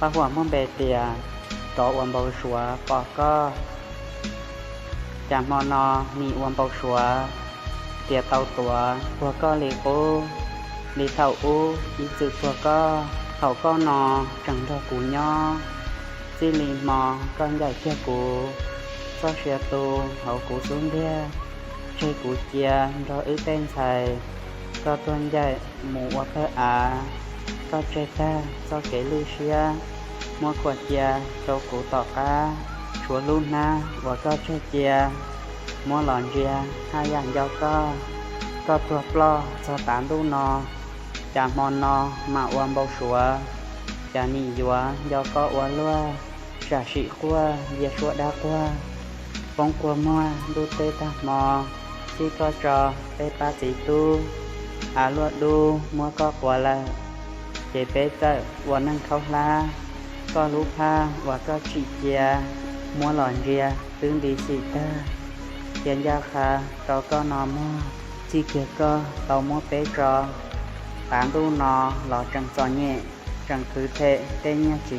ปะหัวม่อมเบเตียต่ออวมเบาชัวปอก็จามอนอมีอวมเบาชัวเตียเตาตัวตัวก็เลโอลีเท่าอูอีจึกตัวก็เขาก็นอจังดอกูย่อซิลีมอก้อนใหญ่เชี่ยกูก็เชียตูเขากูซุ้มเดียใช้กูเจียรออื้อเต้นใส่ก็ตัวใหญ่หมูว่าเพื่ออาก็เจต้าก็เกลูเชียมัวขวดเจียโตกูต่อกาชัวลูนาว่าก็เชเจียมัวหลอนเจียห้าอย่างยอก็ตัวปลอสตานลูนอจามอนนอมาอวมเบาชัวจานี่ยัวยอก็อวลัวชาชิขัวเยชัวดากว่าปองกัวมัวดูเตตามอที่ก็จอเตปาสีตูอาลวดดูมัวก็กว่าละเจเปเตวันนั้นเขาลาก็รู้พาว่าก็ฉีเจียมัวหลอนเรียตึงดีสีตาเขียนยาคาก็นอมัวที่เกียก็เตามัวเปจอตามดูนอหล่อจังจอเน่จังคือเทเตเนียจิ